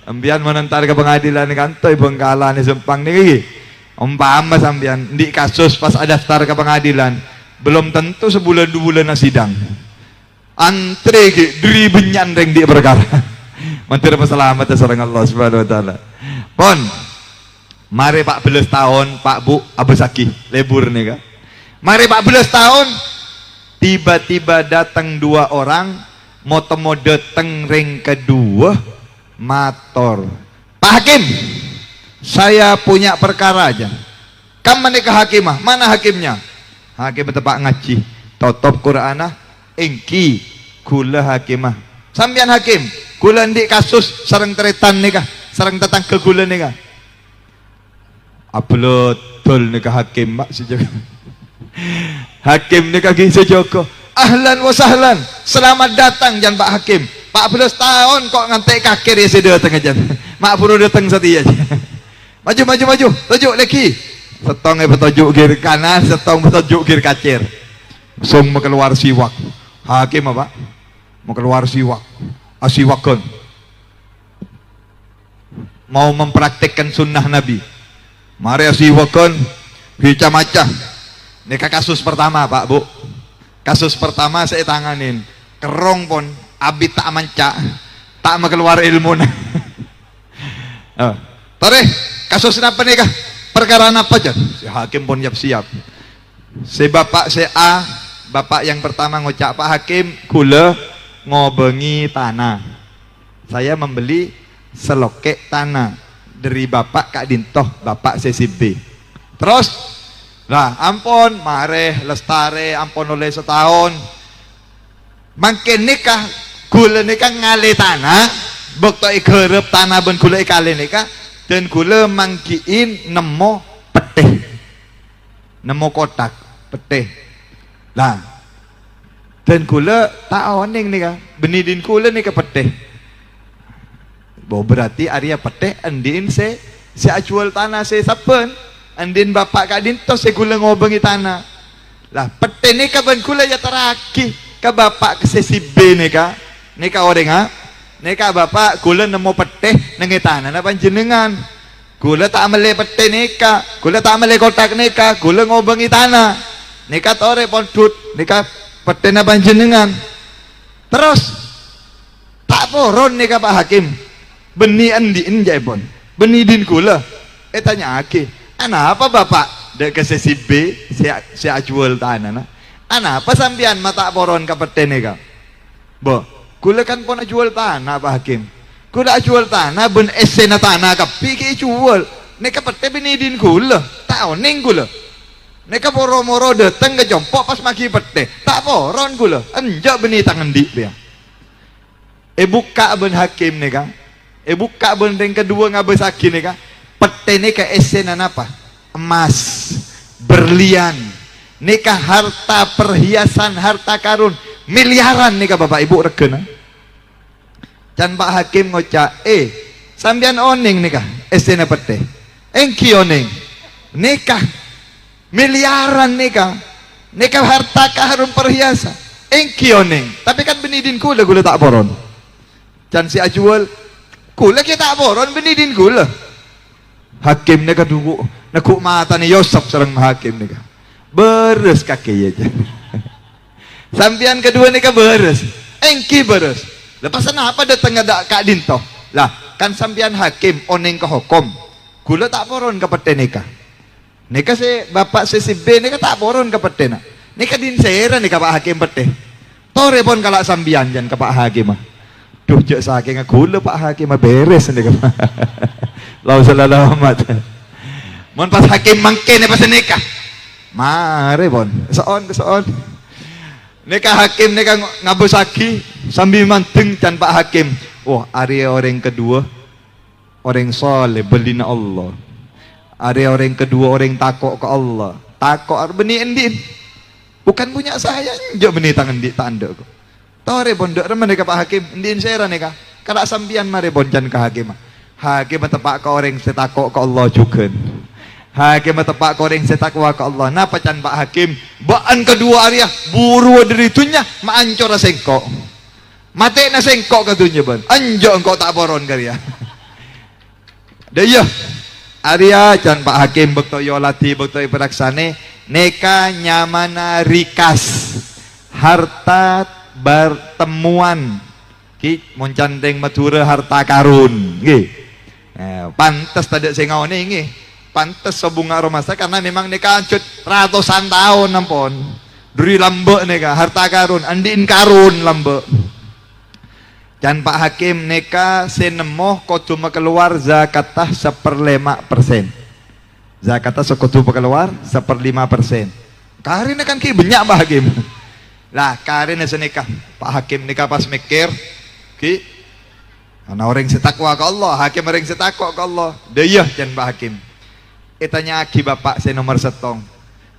ambian menentar ke pengadilan kantoy Bengkalan Sampang nih umpama sambian di kasus pas ada daftar ke pengadilan belum tentu sebulan 2 bulan sidang. Antre ke diri benyan reng di perkara. Menteri peselamat sareng Allah Subhanahu wa taala. Pon. Mari 14 tahun Pak Bu Abesaki lebur nih kan. Mari 14 tahun tiba-tiba datang 2 orang mau datang ring kedua mator. Pak Hakim, saya punya perkara aja. Kamu menikah hakimah, mana hakimnya? Hakim tepak ngaji, totop Qur'anah, engki kula hakimah. Sambian hakim, kula ndik kasus sareng teretan nikah, sareng tetang ke kula nikah. Upload tol nikah hakim mak sejaga. Hakim nikah gi sejaga. Ahlan wa sahlan, selamat datang jan Pak Hakim. 14 tahun kok ngantek kakir ya saya datang aja. Mak puru datang setia aja. Maju, tujuk lagi. Setong bertujuk kiri kanan, setong bertujuk kiri kacir. Sung mau keluar siwak. Hakim apa? Mau keluar siwak. Asiwakon. Mau mempraktikkan sunnah Nabi. Mari asiwakon. Bica macam. Ini kasus pertama Pak Bu. Kasus pertama saya tanganin. Kerong pun. Abi tak manca. Tak mau keluar ilmu. Tore, kasus apa nih kah? Perkara apa aja? Si hakim pun siap. Si bapak si A, bapak yang pertama ngocak Pak Hakim, kula ngobengi tanah. Saya membeli selokek tanah dari bapak Kak Dintoh, bapak si B. Terus, lah ampun, mare lestare, ampun oleh setahun. Makin nikah, kula nikah ngali tanah, bukti gerep tanah ben kula ikali nikah. Dan gula mangkiin nemo petih, nemo kotak petih lah. Dan gula tak oning nih kah benidin gula nih ke petih. Berarti Arya petih andin si ajual tanah si sapen andin bapak Kak Dinto si gula ngobengi tanah lah. Petih nih kah ben gula ya teraki ke bapak ke si B nih kah orang ha. Neka bapak gula nemu petih nengi tanah na panjenengan. Gula tak mele petih neka, gula tak mele kotak neka, gula ngobengi tanah. Neka tore pondut, neka petih na panjenengan. Terus tak poron neka Pak Hakim. Beni andiin jaipon. Beni din gula. Tanya aki, ana apa bapak? Dek ke sesi B, si ajual tanah na. Ana apa sampian mata poron ka petih neka? Bo. Kula kan pun jual tanah Pak Hakim. Kula jual tanah ben esena tanah kapi ke jual. Neka pete benidin kula. Tak oning kula. Neka moro-moro dateng ke jompok pas magi pete. Tak poron kula. Enjak beni tangan di dia. Buka ben Hakim neka. Buka ben ring kedua ngabesaki neka. Pete neka esena apa? Emas, berlian. Neka harta perhiasan, harta karun. Miliaran nih bapak ibu regen. Can Pak Hakim ngocak, sambian oning nih kah? Esena pete. Engki oning. Nikah miliaran nikah. Nikah harta karun perhiasan. Engki oning. Tapi kan benidin kula tak poron. Can si ajual kula kita tak poron benidin kula. Hakim nih dulu. Nakuk mata nih Yosef serang Hakim nih kah. Beres kaki aja. Sampian kedua nikah beres, engki beres. Lepas apa datang ada Kak Dinto? Lah kan sampian hakim oning ke hukum. Gula tak poron ke pete nikah. Nikah si bapak si B nikah tak poron ke pete nak. Nikah din sera nikah Pak Hakim pete. Tore pon kalak sampian jan ke Pak Hakim mah. Duh jek saking gula Pak Hakim mah beres nikah. Lau sallallahu amat. Mon pas hakim mangkene pas nikah. Mare pon, soon. Neka hakim neka ngabusaki sambil manteng dan Pak Hakim. Wah, area orang kedua orang soleh belina Allah. Area orang kedua orang takok ke Allah. Takok beni endin. Bukan punya saya, jauh beni tangan di tanda kok. Tore bondok remen neka Pak Hakim endin sera neka. Kada sambian mare bonjan ke hakim. Hakim tepak ke orang setakok ke Allah juga. Hakim tepak koreng setakwa ke Allah. Napa can Pak Hakim? Baan kedua Arya buru deritunya maancor sengkok. Mate na sengkok katunya ban. Anjo engkau tak poron karya. Daya Arya can Pak Hakim bekto yolati bekto peraksane neka nyamana rikas harta bertemuan ki moncandeng matura harta karun nggih. Pantes tadi saya ngawone nggih. Pantes sebunga romasa karena memang neka ancut ratusan tahun ampun. Duri lambek neka harta karun, andin karun lambek. Dan Pak Hakim neka senemoh kudu keluar zakatah 1/5%. Zakatah kudu keluar 1/5%. Karena kan ki banyak Pak Hakim. Lah karena seneka Pak Hakim neka pas mikir ki ana orang setakwa ke Allah, hakim orang setakwa ke Allah. Dayah jan Pak Hakim. Itanya aki bapak saya nomor setong.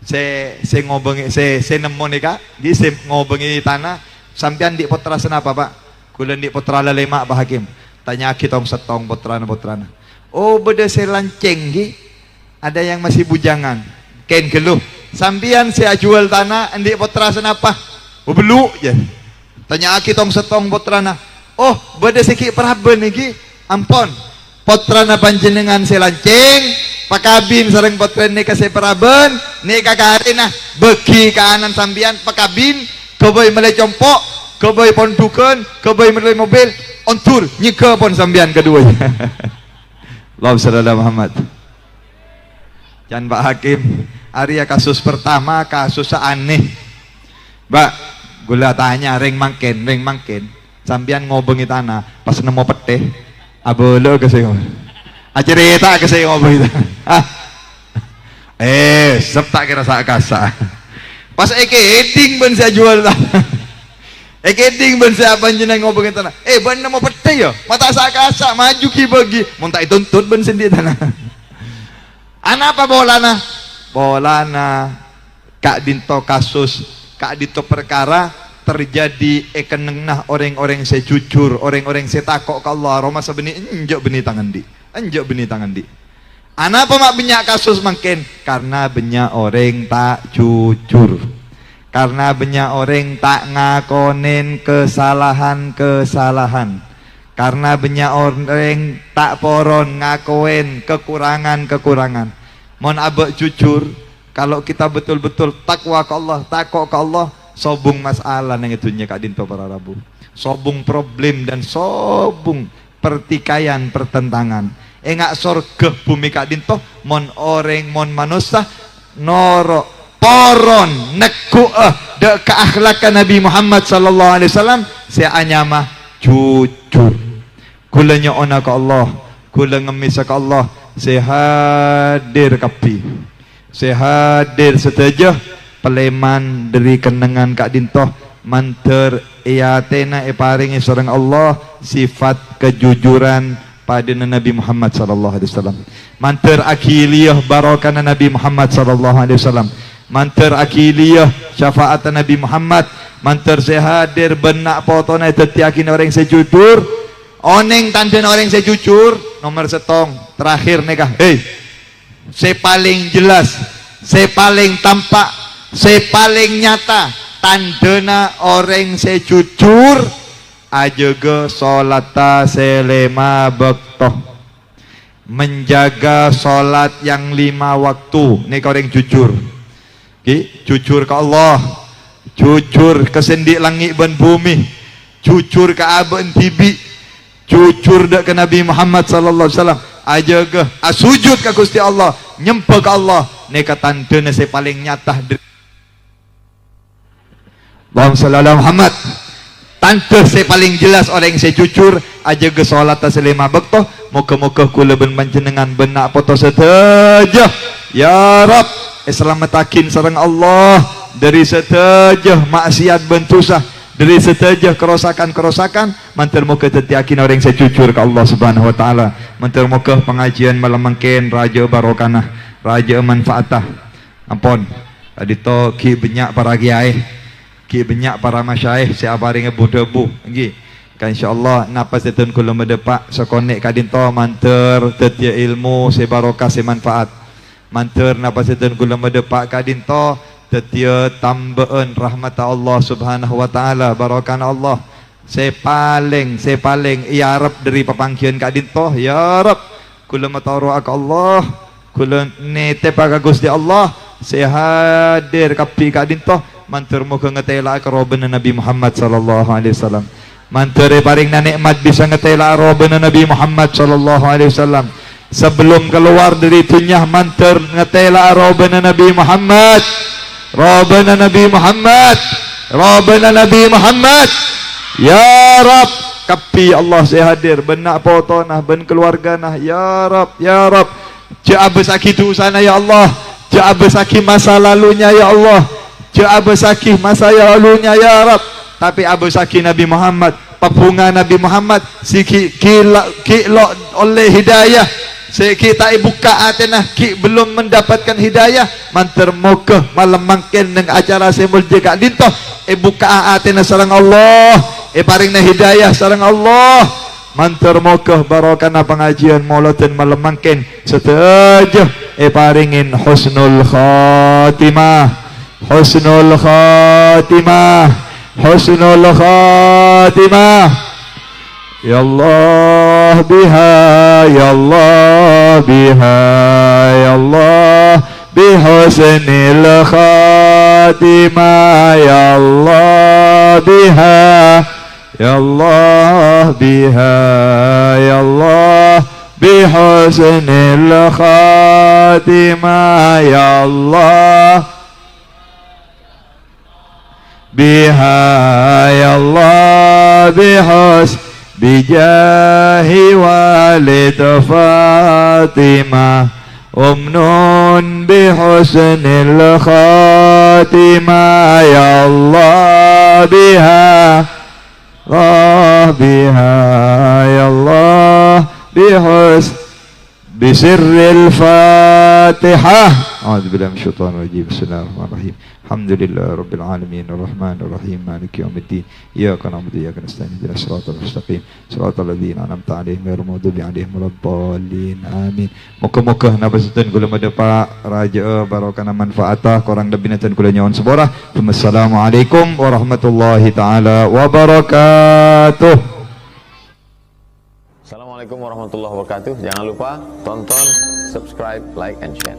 Saya ngobengi saya nemu neka, gi saya ngobengi tanah sampean di putra senapa Pak? Kulen di putra lelemak Pak Hakim. Tanya kita setong putrana. Oh beda saya lanceng gi. Ada yang masih bujangan. Ken geluh. Sampian saya jual tanah di putra senapa? Oh belu ya. Tanya kita setong putrana. Oh beda sikit peraben iki. Ampun. Putrana panjenengan saya lanceng. Pakabin sareng putra neka saya peraben. Neka karena begi kanan sampian pakabin. Keboy melai compok. Keboy pon duken, keboy melai mobil, ontur, nyika pon sambian keduanya. Allahumma shalli ala Muhammad. Jan Pak Hakim, Arya kasus pertama kasus aneh. Mbak, gula tanya ring mangken, sambian ngobengi tanah, pas nemu pete, abolo ke saya. Acerita ke saya ngobengi tanah. Septak kira sak kasa. Pas eding ben saya jual tanah. Keding ben siapa jeneng ngobongin tanah. Ben nemu pete ya. Mata sakasa maju ki bagi. Mun tak tuntut ben sendiri tanah. Ana apa bolana? Bolana Kak Dinto kasus, Kak Dinto perkara terjadi ekenengnah orang-orang saya jujur, orang-orang saya takok ke Allah. Roma sebeni enjok beni tangan di. Enjok beni tangan di. Ana apa mak banyak kasus makin? Karena banyak orang tak jujur. Karena banyak orang tak ngakonin kesalahan-kesalahan. Karena banyak orang tak poron ngakoin kekurangan-kekurangan. Mohon abek jujur, kalau kita betul-betul takwa ke Allah, takok ke Allah, sobung masalah yang itunya Kak Dinto para Rabu. Sobung problem dan sobung pertikaian pertentangan. Engak sorgeh bumi Kak Dinto, mon orang mon manusia norok poron neku de keakhlakan Nabi Muhammad sallallahu alaihi wasallam saya anyama jujur. Kula nyoona ke Allah, kula ngemis ke Allah, saya hadir kapi. Saya hadir setuju peleman dari kenangan Kak Dinto manter iatena paringi sareng Allah sifat kejujuran pada Nabi Muhammad sallallahu alaihi wasallam. Manter akiliyah barakana Nabi Muhammad sallallahu alaihi wasallam. Manter akiliyah syafaat Nabi Muhammad. Manter saya hadir benak potona tetiakin orang saya jujur. Oneng tanden orang saya jujur. Nomor setong terakhir nikah. Saya paling jelas, saya paling tampak, saya paling nyata tandena orang saya jujur. Ajaga solata selema bektoh, menjaga solat yang 5 waktu. Nih orang jujur. Jujur ke Allah, jujur ke sendik langit dan bumi, jujur ke aben tibi, jujur ke Nabi Muhammad sallallahu alaihi wasallam. Ajaga sujud ke Gusti Allah, nyembah ke Allah. Nika tandena saya paling nyata. Allahumma shalli ala Muhammad. Tante saya paling jelas orang yang saya jujur. Ajaga salat selima bektoh. Moga-moga kula ben panjenengan benak foto seteja. Ya Rab, selamat sareng Allah dari seteja maksiat bentusah, dari seteja kerosakan-kerosakan. Mantar moga tetiakin orang yang saya jujur ke Allah Subhanahu wa taala. Mantar moga pengajian malam mangken raja barokanah, raja manfaatah. Ampun. Adito ki banyak para kiai, ki banyak para masyaikh saya baringe budebu nggih. Kan insyaallah napa setun kula medepak sekonek kadinto mantar tetia ilmu se barokah se manfaat. Mantar napa setun kula medepak kadinto tetia tambahan rahmat Allah Subhanahu wa taala barokan Allah. Saya paling ya Rab dari papangkian kadinto ya Rab kula mataru ak Allah kula nete paga Gusti Allah saya hadir kapi kak dinto mantur muka ngetela ke robena Nabi Muhammad sallallahu alaihi wasallam. Mantur paring na nikmat bisa ngetela robena Nabi Muhammad sallallahu alaihi wasallam. Sebelum keluar dari dunia mantur ngetela robena Nabi Muhammad. Robena Nabi Muhammad. Robena Nabi Muhammad. Ya Rab, kapi Allah saya hadir benak foto nah ben keluarga nah ya Rab, ya Rab. Ja'ab sakit sana ya Allah. Ja'ab sakit masa lalunya ya Allah. Ja'ab sakit masa lalunya ya Rab. Tapi abu sakit Nabi Muhammad, papunga Nabi Muhammad kilo oleh hidayah. Kita buka atenah ki belum mendapatkan hidayah manter moga malam mangken neng acara semul jaga dinto buka atenah sareng Allah paring na hidayah sareng Allah manter moga barokana pengajian maulaten malam mangken setuju paringin husnul khatimah husnul khatimah husnul khatimah. Ya Allah biha, ya Allah biha, ya Allah bihusnil khatimah, ya Allah biha, ya Allah biha, ya Allah bihusnil khatimah, ya Allah biha, ya Allah bihusnil bijahi walid Fatimah umnun bihusnil khatimah ya Allah biha Allah biha ya Allah bihus bisirril fatihah. A'udzubillahi minasyaitonir rajim. Bismillahirrahmanirrahim. Alhamdulillah rabbil alamin arrahmanir rahim maliki yaumiddin iyyaka na'budu wa iyyaka nasta'in ihdinas siratal mustaqim siratal ladzina an'amta 'alaihim ghairil maghdubi 'alaihim waladdallin amin. Muka-muka nabasutun kula madapa raja barokana manfaatah korang dabinatan kula nyawan seborah. Wassalamualaikum warahmatullahi taala wabarakatuh.
Assalamualaikum warahmatullahi wabarakatuh. Jangan lupa tonton, subscribe, like, and share.